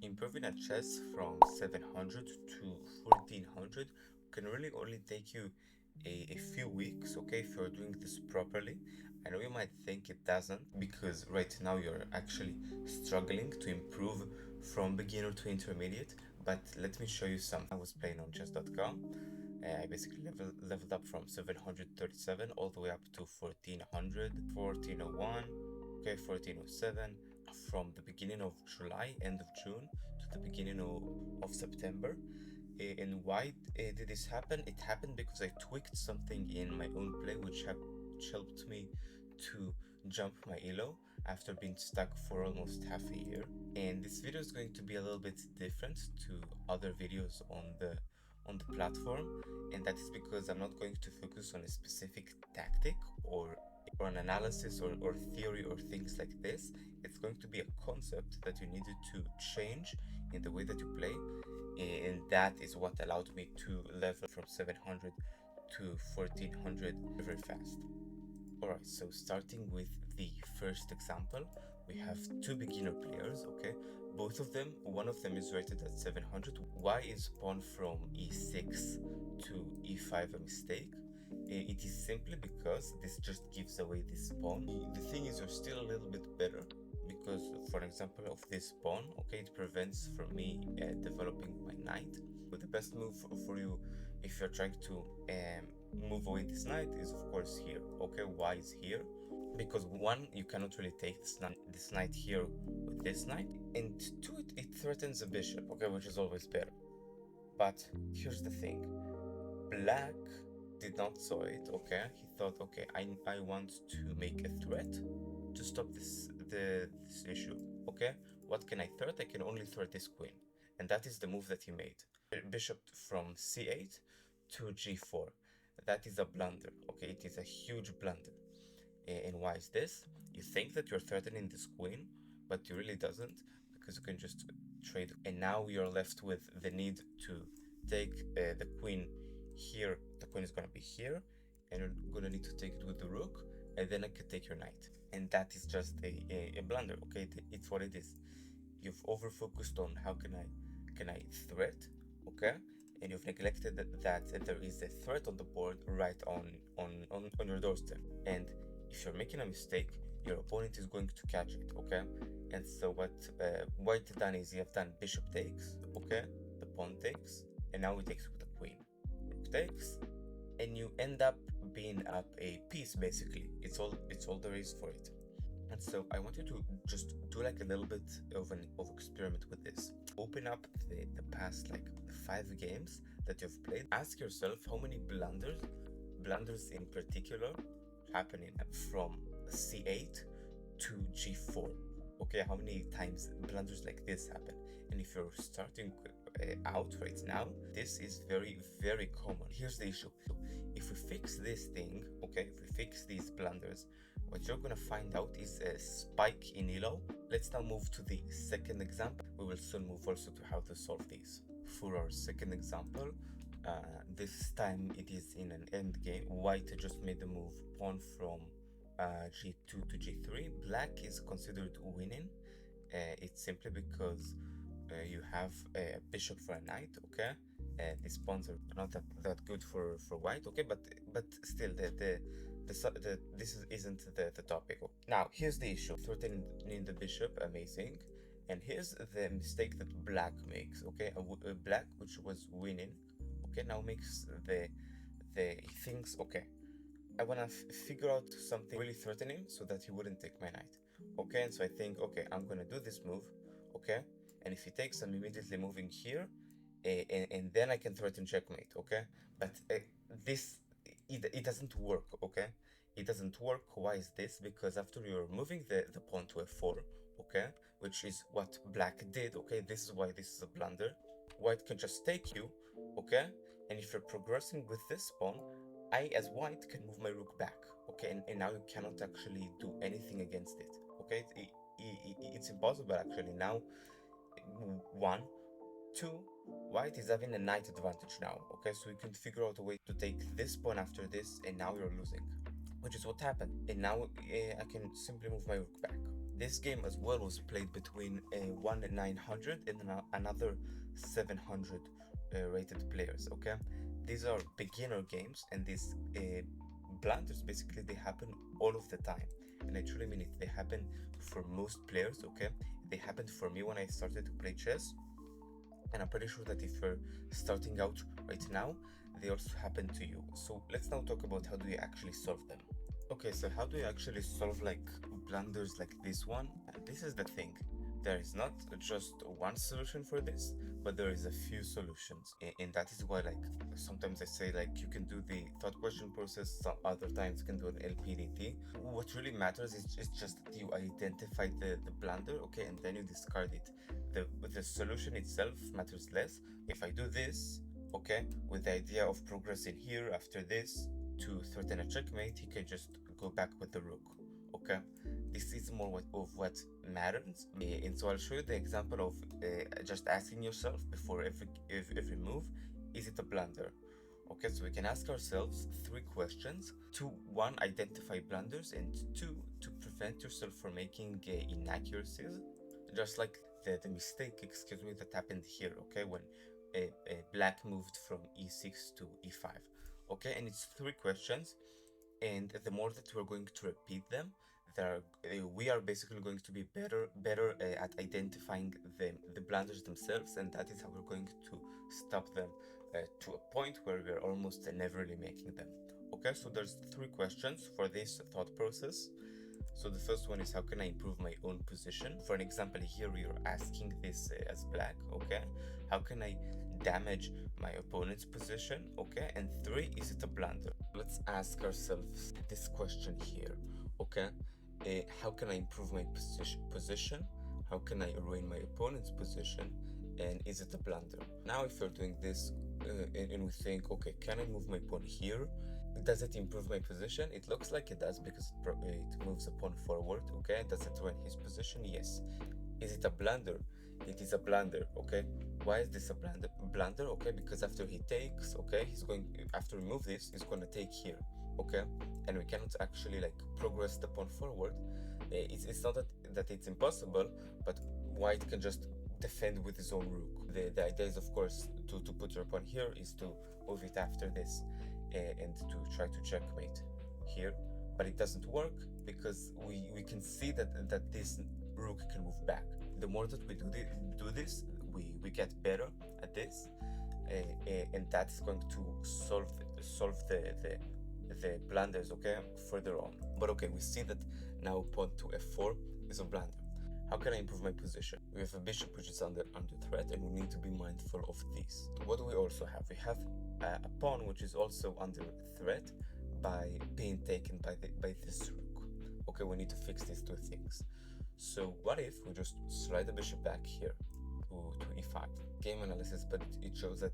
Improving a chess from 700 to 1400 can really only take you a few weeks, okay, if you're doing this properly. I know you might think it doesn't because right now you're actually struggling to improve from beginner to intermediate, but let me show you some. I was playing on chess.com. I basically leveled up from 737 all the way up to 1400, 1401, okay, 1407, from the beginning of July, end of June, to the beginning of September. And why did this happen? It happened because I tweaked something in my own play, which helped me to jump my elo after being stuck for almost half a year. And this video is going to be a little bit different to other videos on the platform, and that is because I'm not going to focus on a specific tactic or an analysis or theory or things like this. It's going to be a concept that you needed to change in the way that you play, and that is what allowed me to level from 700 to 1400 very fast. Alright, so starting with the first example, we have two beginner players, okay? Both of them, one of them is rated at 700. Why is pawn from e6 to e5 a mistake? It is simply because this just gives away this pawn. The thing is, you're still a little bit better because, for example, of this pawn, okay, it prevents from me developing my knight. But the best move for you if you're trying to move away this knight is of course here. Okay, why is here? Because one, you cannot really take this knight here with this knight, and two, it threatens a bishop, okay, which is always better. But here's the thing, black did not saw it, okay? He thought, okay, I want to make a threat to stop this issue, okay? What can I threat? I can only threat this queen, and that is the move that he made. Bishop from c8 to g4. That is a blunder, okay? It is a huge blunder. And why is this? You think that you're threatening this queen, but you really doesn't, because you can just trade. And now you're left with the need to take the queen here. The queen is gonna be here, and you're gonna need to take it with the rook, and then I can take your knight. And that is just a blunder, okay? It's what it is. You've over-focused on how can I threat, okay? And you've neglected that there is a threat on the board right on your doorstep. And if you're making a mistake, your opponent is going to catch it, okay? And so what white done is you have done bishop takes, okay? The pawn takes, and now he takes with the queen. Rook takes, and you end up being up a piece basically. It's all there is for it. And so I want you to just do like a little bit of an experiment with this. Open up the past like 5 games that you've played. Ask yourself how many blunders in particular, happening from c8 to g4. Okay, how many times blunders like this happen? And if you're starting out right now, this is very, very common. Here's the issue. If we fix this thing, okay, if we fix these blunders, what you're gonna find out is a spike in elo. Let's now move to the second example. We will soon move also to how to solve these. For our second example, this time it is in an endgame. White just made the move pawn from g2 to g3. Black is considered winning. It's simply because you have a bishop for a knight, okay? These pawns are not that good for white, okay? But still, this isn't the topic. Now, here's the issue. Threatening the bishop, amazing. And here's the mistake that black makes, okay? Black, which was winning, okay, now makes the things, okay, I want to figure out something really threatening so that he wouldn't take my knight, okay? And so I think, okay, I'm gonna do this move, okay? And if he takes, I'm immediately moving here, and then I can threaten checkmate, okay? But it doesn't work, okay? It doesn't work. Why is this? Because after you're moving the pawn to f4, okay, which is what black did, okay, this is why this is a blunder. White can just take you, okay? And if you're progressing with this pawn, I as white can move my rook back, okay? And now you cannot actually do anything against it, okay? It's impossible actually. Now, 1, 2, white is having a knight advantage now, okay? So we can figure out a way to take this pawn after this, and now you're losing, which is what happened. And now I can simply move my rook back, This game as well was played between one and 900 and another 700 rated players. Okay, these are beginner games, and these blunders basically they happen all of the time, and I truly mean it. They happen for most players. Okay, they happened for me when I started to play chess, and I'm pretty sure that if you're starting out right now, they also happen to you. So let's now talk about how do you actually solve them. Okay, so how do you actually solve like blunders like this one? And this is the thing. There is not just one solution for this, but there is a few solutions. And that is why like sometimes I say like you can do the thought question process, some other times you can do an LPDT. What really matters is just that you identify the blunder, okay, and then you discard it. The solution itself matters less. If I do this, okay, with the idea of progressing here after this, to threaten a checkmate, he can just go back with the rook. Okay, this is more of what matters. And so I'll show you the example of just asking yourself before every move, is it a blunder? Okay, so we can ask ourselves three questions. Two, one, identify blunders, and two, to prevent yourself from making inaccuracies, just like the mistake, excuse me, that happened here. Okay, when black moved from e6 to e5. Okay, and it's three questions, and the more that we're going to repeat them, we are basically going to be better at identifying the blunders themselves, and that is how we're going to stop them to a point where we're almost never really making them. Okay, so there's three questions for this thought process. So the first one is, how can I improve my own position? For an example here, you're asking this as black. Okay, how can I damage my opponent's position? Okay, and three, is it a blunder? Let's ask ourselves this question here. Okay, how can I improve my position? How can I ruin my opponent's position? And is it a blunder? Now, if you're doing this and we think, okay, can I move my pawn here? Does it improve my position? It looks like it does because it moves a pawn forward. Okay, does it ruin his position? Yes. Is it a blunder? It is a blunder. Okay, why is this a blunder? Okay, because after he takes, okay, after we move this, he's going to take here. Okay, and we cannot actually like progress the pawn forward. It's not that it's impossible, but white can just defend with his own rook. The idea is, of course, to put your pawn here is to move it after this and to try to checkmate here, but it doesn't work because we can see that this rook can move back. The more that we do this, we get better at this, and that's going to solve the blunders, okay, further on. But okay, we see that now pawn to f4 is a blunder. How can I improve my position? We have a bishop which is under threat, and we need to be mindful of this. What do we also have? We have a pawn which is also under threat by being taken by this rook. Okay, we need to fix these two things. So what if we just slide the bishop back here to e5? Game analysis, but it shows that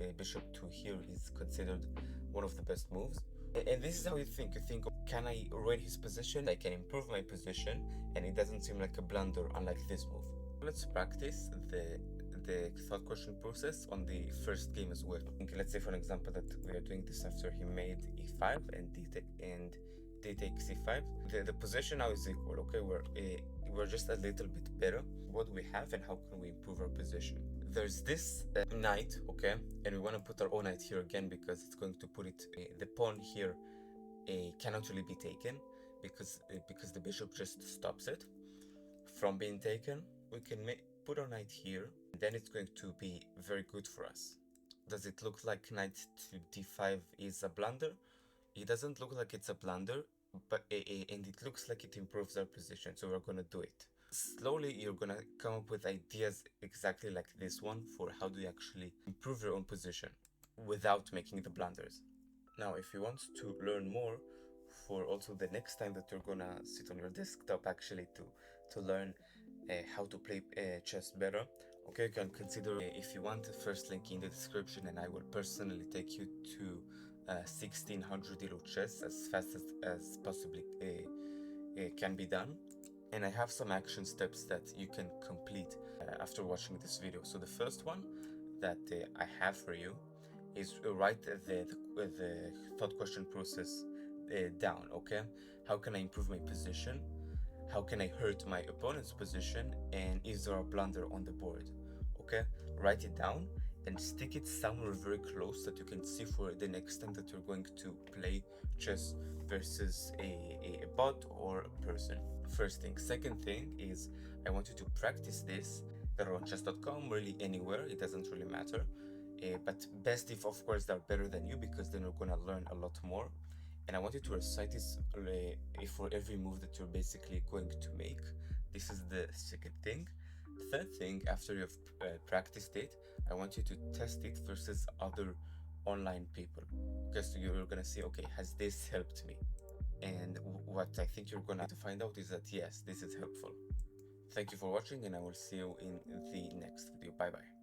a bishop to here is considered one of the best moves. And this is how you think. You think, can I ruin his position? I can improve my position, and it doesn't seem like a blunder, unlike this move. Let's practice the thought question process on the first game as well. Okay, let's say, for an example, that we are doing this after he made e5 and d takes e5. The position now is equal. Okay, we're just a little bit better. What do we have, and how can we improve our position? There's this knight, okay, and we want to put our own knight here again because it's going to put it. The pawn here cannot really be taken because the bishop just stops it from being taken. We can put our knight here, and then it's going to be very good for us. Does it look like knight to d5 is a blunder? It doesn't look like it's a blunder, but and it looks like it improves our position, so we're gonna do it. Slowly, you're gonna come up with ideas exactly like this one for how do you actually improve your own position without making the blunders. Now, if you want to learn more for also the next time that you're gonna sit on your desktop actually to learn how to play chess better, okay, you can consider, if you want, the first link in the description, and I will personally take you to 1600 Elo chess as fast as possibly can be done. And I have some action steps that you can complete after watching this video. So the first one that I have for you is write the thought question process down. Okay, how can I improve my position? how can I hurt my opponent's position, and is there a blunder on the board? Okay, write it down and stick it somewhere very close that you can see for the next time that you're going to play chess versus a bot or a person. First thing. Second thing is I want you to practice this either on chess.com, really anywhere, it doesn't really matter. But best if, of course, they're better than you, because then you're gonna learn a lot more. And I want you to recite this for every move that you're basically going to make. This is the second thing. Third thing, after you've practiced it, I want you to test it versus other online people, because you're gonna see, okay, has this helped me? And what I think you're gonna find out is that yes, this is helpful. Thank you for watching, and I will see you in the next video. Bye bye.